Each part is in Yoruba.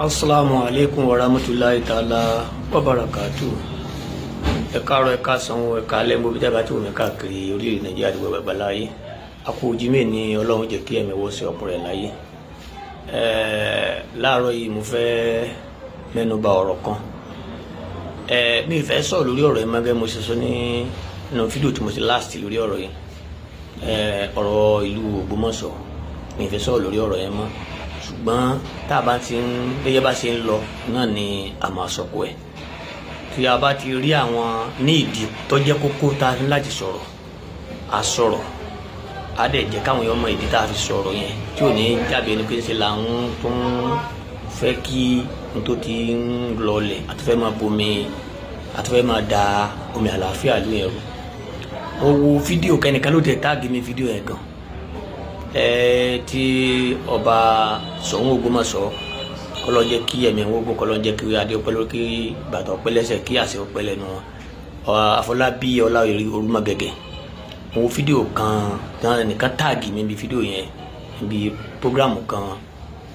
Assalamu alaikum warahmatullahi ta'ala wabarakatuh. Ẹ káàárọ̀, ẹ káàsán, ẹ káalẹ́ mo bí dábàá tí omi káàkiri orílẹ̀ Nàìjíríà àti gbogbo láyé. Àkó Jímọ̀ ní Ọlọ́run jẹ́ kí ẹ̀mí wọ́ sí ọ̀pọ̀ rẹ̀ láyé. Láàárọ̀ yìí mo fẹ́ mẹ́nubà ọ̀rọ̀ kan. Mi ì fẹ́ sọ̀rọ̀ lórí ọ̀rọ̀ yìí máa gẹ́ mo ṣe sọ nínú fídíò tí mo ti last lórí ọ̀rọ̀ yìí. Ọ̀rọ̀ ìlú Ògbómọ̀ṣọ́ mi ì fẹ́ sọ̀rọ̀ lórí ọ̀rọ̀ yẹn mọ́. Ṣùgbọ́n tá a bá ti ń bẹ́yẹ́ bá ṣe ń lọ náà ni a máa sọ̀kò ẹ̀. Tí a bá ti rí àwọn ní ìdí tó jẹ́ kókó tá a ní láti sọ̀rọ̀ a sọ̀rọ̀ a dẹ̀ jẹ́ káwọn èèyàn mọ ìdí tá a fi sọ̀rọ̀ yẹn tí ò ní jábẹ́ ẹni pé ṣe là ń tún fẹ́ kí n tó ti ń lọlẹ̀ àti fẹ́ máa bomi àti fẹ́ máa da omi àlàáfíà ló yẹn rú. Mo wo fídíò kẹ́nìkan ló tẹ̀ táàgì mi fídíò yẹn gan. Tí ọba Ṣọ̀ún Ògbómọ̀ṣọ́ kọlọ jẹ́ kí ẹ̀mí wọgbó kọlọ jẹ́ kí adé ọpẹ́ lórí kí bàtà ọpẹ́ lẹ́sẹ̀ kí àṣẹ ọpẹ́ lẹ́nu wọn. Afọlábí Ọláoyè Olúmọgẹgẹ mo wo fídíò kan tí nìkan táàgì mi bí fídíò yẹn bí prógrámù kan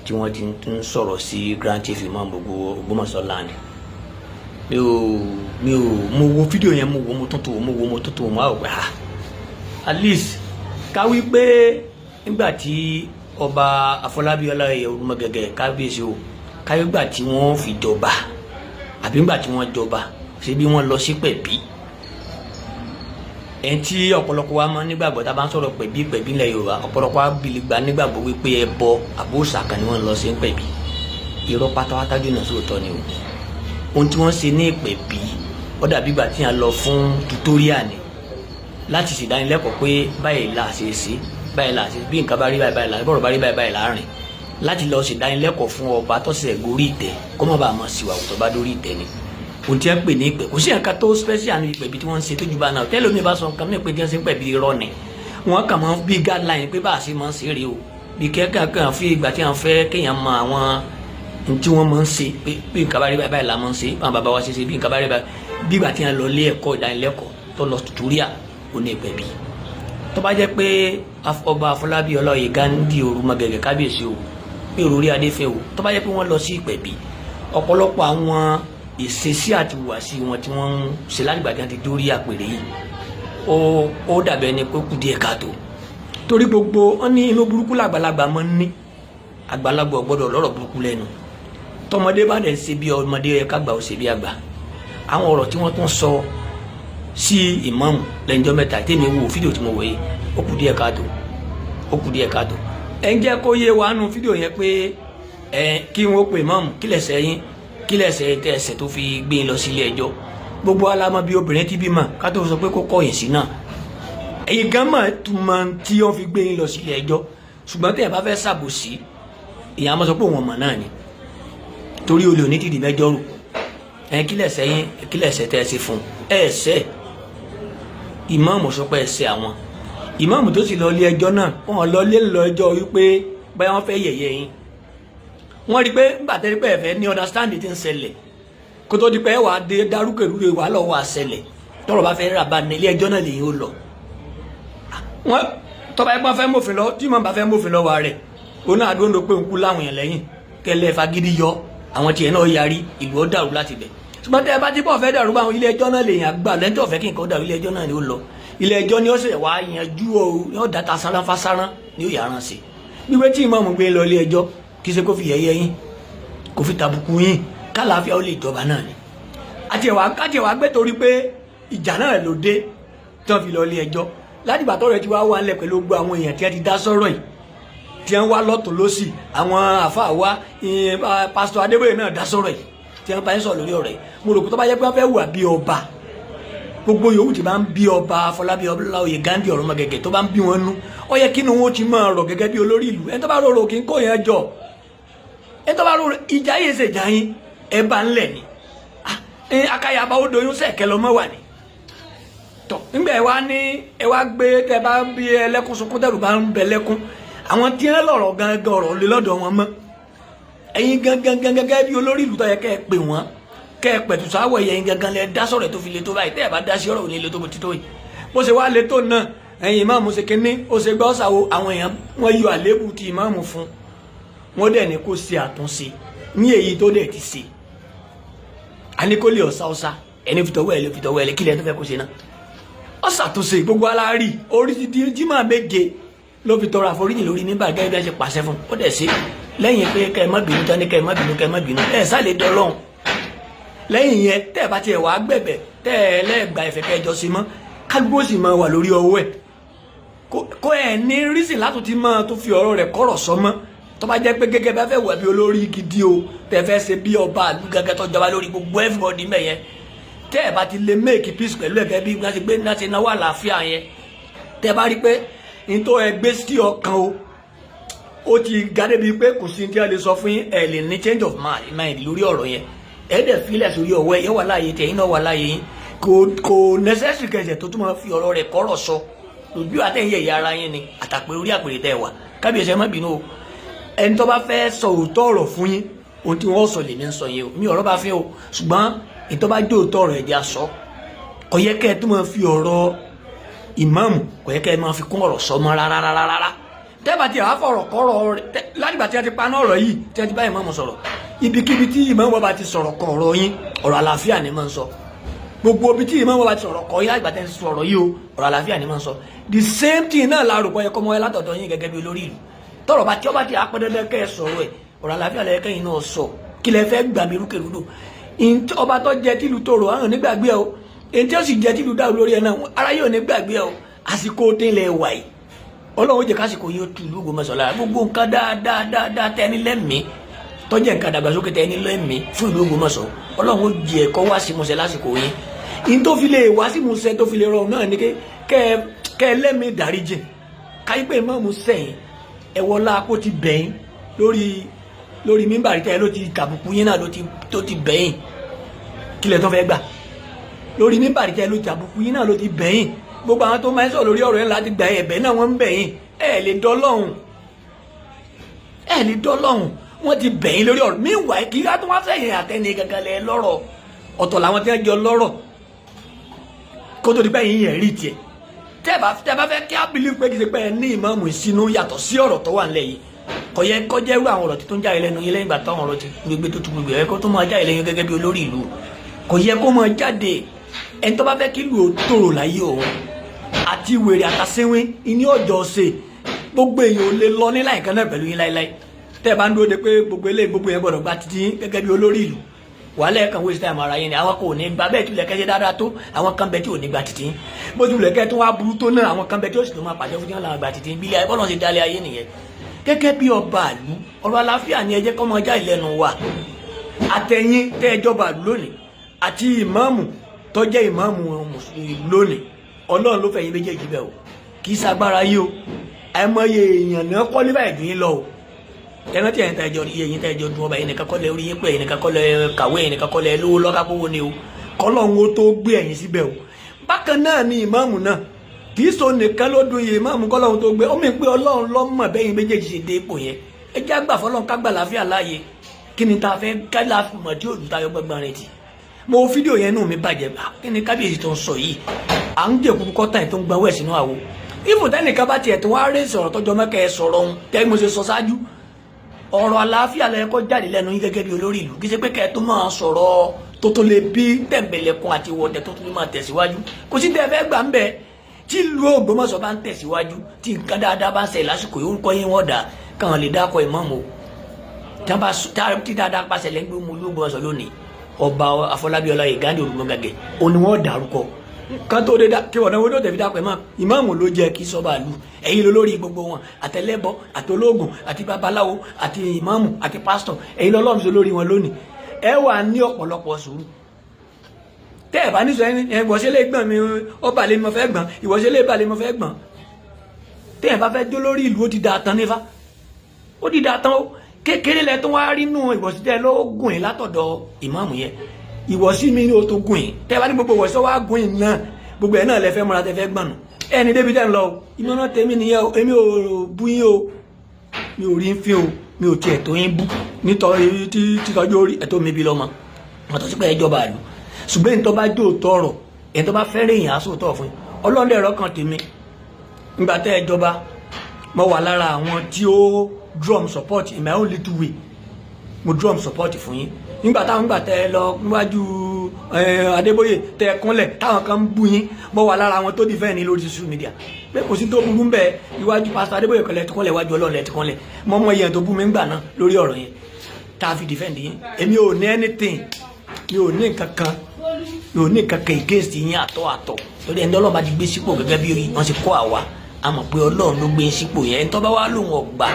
tí wọ́n ti ń sọ̀rọ̀ sí Grand Chief Imam gbogbo Ògbómọ̀ṣọ́ land. Mo wo fídíò yẹn mo tuntun mo àwọn pé at least káwí pé nígbà tí ọba Afọlábí Ọláoyè Olúmọgẹgẹ kábíyèsí o káyọ̀gbà tí wọ́n fi jọba àbí nígbà tí wọ́n jọba ṣé bí wọ́n lọ sí pẹ̀bí ẹni tí ọ̀pọ̀lọpọ̀ wa máa nígbàgbọ́ tá a bá ń sọ̀rọ̀ pẹ̀bí ilẹ̀ Yorùbá ọ̀pọ̀lọpọ̀ wa gbà nígbàgbọ́ wípé ẹbọ àbóòṣà kan ni wọ́n lọ sí pẹ̀bí irọ́ pátápátá jùlọ sóòótọ́ ni o ohun tí wọ́n ṣe ní pẹ̀bí ó dàbí ìgbà tí wọ́n lọ fún tutorial ni láti ṣèdánilẹ́kọ̀ọ́ pé báyìí là ṣe ṣe báyìí là ṣe bí nǹkan bá rí báyìí là bọ́rọ̀ bá rí báyìí láàrin láti lọ ṣèdánilẹ́kọ̀ọ́ fún ọba tọ́sẹ̀ gorí ìtẹ́ kó má bàa mọ̀ síwá òtọ́ bá dórí ìtẹ́ ni ohun tí wọ́n pè ní ìpè kò sí nǹkan tó special ní ìpè bí tí wọ́n ń ṣe tó ju bá náà tẹ́lẹ̀ omi bá sọ nǹkan mí pé tí wọ́n ṣe ń pè bí irọ́ ni wọ́n kàn mọ́ bí guideline pé bá a ṣe máa ń ṣe rèé o bí kẹ́kàn fi ìgbà tí wọ́n fẹ́ kéèyàn mọ àwọn tí wọ́n máa ń ṣe pé bí nǹkan bá rí báyìí là máa ń ṣe àwọn bàbá wa ṣe ṣe bí nǹkan bá rí báyìí bí ìgbà tí wọ́n lọ lé ẹ̀kọ́ ìdánilẹ́kọ̀ọ́ tó lọ tutorial ó ní ìpè bí tó bá jẹ́ pé ọba Afọlábí Ọláoyè Ghandi Olúmọgẹgẹ kábíyèsí o pé òrórí adéfẹ́ o tó bá jẹ́ pé wọ́n lọ sí ìpẹ̀bí ọ̀pọ̀lọpọ̀ àwọn ìṣesí àti ìhùwàsí wọn tí wọ́n ń ṣe látìgbà tí wọ́n ti dórí àpèrè yìí ó dàbẹ̀ ni pé kù díẹ̀ káàtó torí gbogbo wọn ní inú burúkú làgbàlagbà máa ń ní àgbàlagbà gbọ́dọ̀ lọ́rọ̀ burúkú lẹ́nu tọmọdé bá dẹ̀ ń ṣe bí ọmọdé yẹ kágbà ó ṣe bí àgbà àwọn ọ̀rọ̀ tí wọ́n tún sọ sí ìmáàmù lẹ́njọ́ mẹ́ta tèmi wo fídíò tí mo wò yìí ó kù díẹ̀ káàtó ẹ ń jẹ́ kó yé wa nù fídíò yẹn pé kí wọ́n pe ìmáàmù kí lẹ́sẹ̀ tẹ ẹsẹ̀ tó fi gbé lọ sí ilé ẹjọ́ gbogbo alámọ̀ bí obìnrin ti bímọ ká tó sọ pé kó kọ̀yìn sí náà ẹ̀yin gan mọ̀ túmọ̀ tí wọ́n fi gbé lọ sí ilé ẹjọ́ ṣùgbọ́n tẹ̀ bá fẹ́ ṣàbòsí ìyá máa sọ pé òun ọmọ náà ni torí olè òní tìdí mẹ́jọ rò kí lẹ́sẹ̀ tẹ ẹsẹ̀ fún ẹsẹ̀ ìmáàmù sọ pé ẹsẹ̀ àwọn ìmáàmù tó sì lọ ilé ẹjọ́ náà wọ́n lọ ẹjọ́ wípé báyọ̀ wọ́n fẹ́ yẹ̀yẹ́ yín wọ́n rí pé nígbà tẹ́lẹ̀ pé ẹ̀fẹ́ ní understanding ti ń ṣẹlẹ̀ kó tó di pé wàá dé darúkèrúre wàá lọ wàá ṣẹlẹ̀ tọ́rọ̀ bá fẹ́ rà bá ní ilé ẹjọ́ náà lèyìn ó lọ. wọ́n tọ́ba ẹgbọ́n fẹ́ mòfin lọ tí màá bá fẹ́ mòfin lọ́wọ́ rẹ̀ òun náà dúró pé ń kú láwọn èèyàn lẹ́yìn kẹlẹ́ fagídí yọ àwọn tiẹ̀ náà yarí ìlú ó dàrú láti bẹ̀. ṣùgbọ́n tẹ́ ẹ bá ti bọ̀ fẹ́ dàrú báwọn ilé ẹjọ́ náà lèyìn àgbà lẹ́ńtọ́ ọ̀fẹ́ kí nǹkan dàrú ilé ẹjọ́ náà ni ó lọ ilé ẹjọ́ ni ó sì wá yanjú o yóò dàtà sáráfásárán ni ó yàrá sí gbígbé tí ìmáàmù gbé lọ ilé ẹjọ́ kì í ṣe kó fi yẹ̀yẹ́ yín kò fi tàbùkù yín kálàáfíà ó lè jọba náà ni àti ẹwà gbé torí pé ìjà náà ló dé tí wọ́n fi lọ ilé ẹjọ́ ládìgbà tọ́rọ̀ ti wá wà ńlẹ̀ pẹ̀lú gbogbo àwọn èèyàn tí wọ́n ti dá sọ́rọ̀ yìí tí wọ́n wá lọ́tún lọ́sì àwọn àfáà wa pásítọ̀ Adébóyè náà dá sọ́rọ̀ yìí tí wọ́n bá ń sọ̀rọ̀ lórí ọ̀rọ̀ yìí mo rò pé tó bá yẹ pé wọ́n fẹ́ wà bí ọba gbogbo yòówù tí bá ń bí ọba Afọlábí Ọláoyè Ghandi Olúmọgẹgẹ tó bá ń bí wọn nú ó yẹ kí inú wọn ti máa rọ̀ gẹ́gẹ́ bí olórí ìlú ẹni tó bá rọrọ kí n kó yẹn jọ ẹni tó bá rọrọ ìjà yìí ṣe jà yín ẹ bá ń lẹ̀ ni akayaba ó doyún sẹ̀kẹ́ lọ́mọ wà ní. tọ́ nígbà ẹ wá gbé tẹ bá ń bí ẹlẹ́kùn sunkún tẹ̀rù bá ń bẹ lẹ́kùn àwọn tí wọ́n lọ̀rọ̀ gangan ọ̀rọ̀ lé lọ́dọ̀ wọn mọ́ ẹ̀yin gangan gẹ́gẹ́ bí olórí ìlú tó yẹ kẹ́ ẹ pè wọ́n kẹ́ ẹ pẹ̀tù sáwọ̀ ẹ̀yin gangan lẹ dá sọ̀rọ̀ tó fi le tó báyìí tẹ́ ẹ bá dá sí ọ̀rọ̀ òní le tó bó ti tó yìí bó ṣe wá le tó náà ẹ̀yin ìmáàmù ṣe kínní ó ṣe gbọ́ ṣàwo àwọn èèyàn wọ́n yọ àlébù ti ìmáàmù fún wọ́n dẹ̀ ní kó ṣe àtúnṣe ní èyí tó dẹ̀ ti ṣe àníkólé ọ̀sá ẹni fìtọ́wọ́ ẹ̀ kílẹ̀ tó fẹ́ kó ṣe náà ó ṣàtúnṣe gbogbo aláàrí orí ti di jímọ̀ méje ló fi tọrọ àforíjì lórí nígbà gẹ́gẹ́ bí wọ́n ṣe pàṣẹ fún ó dẹ̀ ṣe lẹ́yìn pé kẹ́ ẹ má bínú tán ní kẹ́ ẹ má bínú ẹ̀ sálẹ̀ dọ́lọ́hún lẹ́yìn yẹn tẹ́ ẹ bá tiẹ̀ wá gbẹ̀bẹ̀ tẹ́ ẹ lẹ́ẹ̀gbà ẹ̀fẹ̀ kẹjọ sí mọ́ kálukú sì máa wà lórí ọwọ́ ẹ̀ kó ẹ̀ ní rísì látò tí máa tó fi ọ̀rọ̀ rẹ̀ kọ́rọ̀ sọ mọ́ tó bá jẹ́ pé gẹ́gẹ́ bá fẹ́ wà bí olórí gidi o tẹ́ fẹ́ ṣe bí ọba àlú gẹ́gẹ́ tó jọba lórí gbogbo everybody mẹ́yẹn tẹ́ ẹ bá ti lè make peace pẹ̀lú ẹ̀gẹ́ bí wọ́n ti gbé náà ti náwó àlàáfíà yẹn tẹ́ bá rí pé ní tó ẹgbẹ́ sí ọkàn o ó ti gádé bíi pé kò sí ní tí a lè sọ fún yín ẹ lè ní change of mind lórí ọ̀rọ̀ yẹn ẹ dẹ̀ filẹ̀ sórí ọwọ́ ẹ yẹ wà láàyè tẹ̀yìn náà wà láàyè yín kò necessary kẹsẹ̀ tó tún máa fi ọ̀rọ̀ rẹ̀ kọ́rọ̀ sọ lójú àtẹ̀yìn ẹ̀yà ara yín ni àtàpé orí àpèrè tẹ̀ wà kábíyèsí ẹ má bínú o ẹni tó bá fẹ́ sọ òótọ́ ọ̀rọ̀ fún yín ohun tí wọ́n sọ lèmi ń sọ yẹn o mi ọ̀rọ̀ bá fi o ṣùgbọ́n ìtọ́ bá jó òótọ́ ọ̀rọ̀ ẹ̀jẹ̀ aṣọ kò yẹ kẹ́ ẹ tó máa fi ọ̀rọ̀ ìmáàmù kò yẹ kẹ́ ẹ máa fi kún ọ̀rọ̀ sọ mọ́ rárá tẹ́bà tí a fọ̀rọ̀ kọ́rọ̀ látìgbà tí a ti paná ọ̀rọ̀ yìí tí a ti bá ìmáàmù sọ̀rọ̀ ibikíbi tí ìmáàmù bá ti sọ̀rọ̀ kọ ọ̀rọ̀ yín ọ̀rọ̀ àlàáfíà ni máa ń sọ gbogbo ibi tí ìmáàmù bá ti sọ̀rọ̀ kọ yín látìgbà tí a ti sọ̀rọ̀ yìí o ọ̀rọ̀ àlàáfíà ni máa ń sọ the same thing náà la rò pé ẹ̀kọ́ mọ́ ẹ látọ̀dọ̀ yín gẹ́gẹ́ bí olórí ìlú tọ̀rọ̀ bá tí ó bá ti apẹ́dẹ́dẹ́ kẹ́ ẹ sọ̀rọ̀ ẹ̀ ọ̀rọ̀ àlàáfíà lẹ́yìn kẹ́yìn náà sọ kí lẹ fẹ́ gbà mí rúkèrúdò ọba tó jẹ tìlú tòrò àwọn onígbàgbé ẹ o èyí tí ó sì jẹ tìlú dáwọ lórí ẹ náà ara yóò nígbàgbé ẹ o àsìkò tẹ́lẹ̀ wà yìí ọlọ́run jẹ́ kásìkò yóò tu ìlú Ògbómọ̀ṣọ́ lára gbogbo nǹkan dáadáa tẹ́ni lẹ́mìí tọ́jú nǹkan dàgbàsókè tẹ́ni lẹ́mìí fún ìlú Ògbómọ̀ṣọ́ ọlọ́run jẹ́ kó wá sí musẹ̀ lásìkò yín in tó fi lè wá sí musẹ̀ tó fi lè rọrùn náà ni kẹ́ ẹ lẹ́mìí dáríjì káyípẹ́ mọ́mú sẹ́yìn ẹ̀wọ́lá kó ti bẹ̀yìn lórí mímbàrí tẹ́ ló ti tàbùkù yín náà tó ti bẹ̀yìn kílẹ̀ tó fẹ́ gbà lórí mímbàrí tẹ́ ló ti tàbùkù yín náà ló ti bẹ̀yìn gbogbo àwọn tó máa ń sọ lórí ọ̀rọ̀ yẹn láti gba ẹ̀bẹ̀ náà wọ́n ń bẹ̀yìn ẹ̀ lè dọ́lọ́hùn wọ́n ti bẹ̀yìn lórí ọ̀rọ̀ meanwhile kí á tó wá sẹ́yìn àtẹni gangan lẹ lọ́rọ̀ ọ̀tọ̀ làwọn tí wọ́n jọ lọ́rọ̀ kó tó di pé yín yẹn rí tiẹ̀ tẹ́ bá fẹ́ kí á believe pé kì í ṣe pé ẹ ní ìmáàmù ìsinú yàtọ̀ sí ọ̀rọ̀ tó wà nílẹ̀ yìí kò yẹ kó jẹ́ irú àwọn ọ̀rọ̀ tó ń jáde lẹ́nu yín lẹ́yìn ìgbà táwọn ọ̀rọ̀ ti gbégbé tó tu gbogbo ẹ̀ kó tó máa jáde lẹ́yìn gẹ́gẹ́ bí olórí ìlú kò yẹ kó máa jáde ẹni tó bá fẹ́ kí ìlú ó tòrò láyé òun àti wèrè àtàsínwé ní ọjọ́ ṣe gbogbo èèyàn ò lè lọ ní láìkan náà pẹ̀lú yín láíláí tẹ́ ẹ bá ń dúró de pé gbogbo yẹn gbọ́dọ̀ gba títí gẹ́gẹ́ bí olórí ìlú wàhálà ẹ̀kan waste time ara yín ni àwọn kò ní gba bẹ́ẹ̀ tí ilẹ̀ kẹ́sẹ́ dáadáa tó àwọn kan bẹ tí ò ní gba títí bó ti ilẹ̀ kẹ́ tó wá burú tó náà àwọn kan bẹ tí ó sì tó máa pàṣẹ fún tí wọ́n làwọn gba títí bí ilẹ̀ bọ́lọ̀ ṣe dálé ayé nìyẹn gẹ́gẹ́ bí ọba àlú ọ̀rọ̀ àlàáfíà ni ẹ jẹ́ kọ́ mọ já ìlẹ́nu wa àtẹ̀yìn tẹ́ ẹ jọba àlú lónìí àti ìmáàmù tó jẹ́ ìmáàmù lónìí ọlọ́run ló fẹ̀yìn méjèèjì bẹ́ẹ̀ o kì í ṣagbára yìí o àìmọye èèyàn náà kọ́ níbà ìdún yín lọ o ẹran tí ẹ̀yin tẹ́jọ iye yín tẹ́jọ dún ọba ẹ̀yin nìkan kọ́ lẹ orí yín pé ẹ̀yin nìkan kọ́ lẹ kàwé ẹ̀yin nìkan kọ́ lẹ lówó lọ́kàkówó ni o kọ́lọ́run ó tó gbé ẹ̀yin síbẹ̀ o bákan náà ni ìmáàmù náà kì í so nìkan ló dún iye ìmáàmù kọ́lọ́run tó gbé ó mì pé ọlọ́run lọ́mọ bẹ́yìn méjèèjì ṣe dé ipò yẹn ẹ jẹ́ àgbà fọlọ́run ká gbà láfíà láàyè kí ni ta fẹ́ ká láfùmọ̀ tí òdùn tayọ gbọ́gbọ́n rẹ̀ tì mo fídíò yẹn nù mí bàjẹ́ kí ni kábíyèsí tó ń sọ yìí à ń jẹ̀kú kọ́tà ẹ̀ tó ń gba owó ẹ̀ sínú àwo ìfò tẹ́nìkan bá tiẹ̀ tó wá rí sọ̀rọ̀ tọ́jọ́ mẹ́kẹ́ ẹ sọ̀rọ̀ ohun tẹ́ mo ṣe sọ ṣáájú ọ̀rọ̀ àlàáfíà lẹ́yìn kó jáde lẹ́nu yín gẹ́gẹ́ bí olórí ìlú kí ṣe pé kẹ́ ẹ tó máa sọ̀rọ̀ tó tó lè bí tẹ̀m̀bẹ̀lẹ̀kun àti ìwọ̀tẹ̀ tó tún máa tẹ̀síwájú kò sí tẹ́ fẹ́ gbà ń bẹ tí ìlú Ògbómọ̀ṣọ́ bá ń tẹ̀síwájú tí nǹkan dáadáa bá ń ṣe lásìkò yìí orúkọ yín wọ́n dà káwọn lè dákọ̀ ìmáàmù tí dáadáa pàṣẹ lẹ́gbẹ̀ẹ́ mu ìlú Ògbómọ̀ṣọ́ lónìí ọba Afọlábí Ọláìyá Ògúnmọ́gàgẹ̀ òní wọ́n dárúkọ kan tó dé kí ọ̀nà owó tó tẹ̀fi dápẹ́ mọ́ ìmáàmù ló jẹ́ kí sọ́ba àlù ẹ̀yin ló lórí gbogbo wọn àtẹlẹ́bọ àtolóògùn àti babaláwo àti ìmáàmù àti pásítọ̀ ẹ̀yin lọ́lọ́run sọ lórí wọn lónìí ẹ wà ní ọ̀pọ̀lọpọ̀ sùúrù tẹ́ ẹ̀ bá ní sọ ìwọ̀ṣẹ́lẹ̀ gbọ̀n mi ọba lè mọ fẹ́ gbọ̀n ìwọ̀ṣẹ́lẹ̀ bá lè mọ fẹ́ gbọ̀n tẹ́ ẹ̀ bá fẹ́ jó lórí ìlú ó ti da tán nífa ó ti da tán ó kékeré lẹ tó wá rí nù ìwọ̀sítẹ́ ló gùn ẹ̀ látọ̀dọ̀ ìmáàmù yẹn ìwọ̀sí mi ní o tó gùn ẹ̀ tẹ́ bá ní gbogbo ìwọ̀sí wá gùn ẹ̀ náà gbogbo ẹ̀ náà lẹ fẹ́ mọ́ra tẹ́ fẹ́ gbọ̀nù ẹni débi tẹ́ ń lọ ìmọ̀ràn tèmi nìyẹn o èmi ò bú yín o mi ò rí ń fi o mi ò tiẹ̀ tó yín bú nítorí títọ́jú orí ẹ̀tọ́ mi bí lọ́mọ wọn tó sí pé ẹjọba àlù ṣùgbọ́n ẹni tó bá jó tọrọ ẹni tó bá fẹ́ rèèyàn aṣọ tọ̀ fún ọlọ́run ẹ̀rọ kan tèmi nígbà tẹ́ ẹjọba mo wà lára àwọn tí ó drum support in my own little way mo drum support fún yín nígbà tẹ lọ níwájú Adébóyè tẹ kúnlẹ̀ táwọn kan ń bú yín mo wà lára àwọn tó defend ní lórí social media pé kò sí tó burú ń bẹ iwájú Pastor Adébóyè kan lẹ ti kúnlẹ̀ iwájú Ọlọ́run lẹ ti kúnlẹ̀ mo mọ iye tó bú mi ń gbà náà lórí ọ̀rọ̀ yẹn tá a fi defend yín èmi ò ní anything mi ò ní nǹkan kan yóò ní kankan against yín àtọ̀ lórí ẹni Ọlọ́run bá ti gbé sípò gẹ́gẹ́ bí wọ́n ṣe kọ́ àwa a mọ̀ pé Ọlọ́run ló gbé sípò yẹn ẹni tó bá wá lóun ọgbà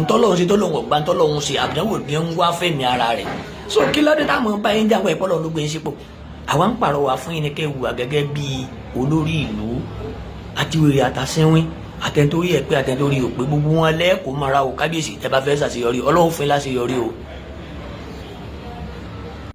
ntọ́lọ́run ṣe tọ́lọ́run ọgbà ntọ́lọ́run ṣe àbẹ̀wò ní ń wá fẹ́mi ara rẹ̀ so kí lọ́dẹ táwọn bá yín jáwọ́ ìpọ́lọ́run ló gbé sípò àwa ń pàrọwà fún yín ní kẹ́ wùwà gẹ́gẹ́ bí olórí ìlú àti wèrè àtàsínwín àtẹ̀ntórí ẹ̀ pé àtẹ̀ntórí ò pé gbogbo wọn lẹ́ẹ̀kọ́ mara o kábíyèsí tẹ́ bá fẹ́ ṣàṣeyọrí Ọlọ́run fún yín láṣeyọrí o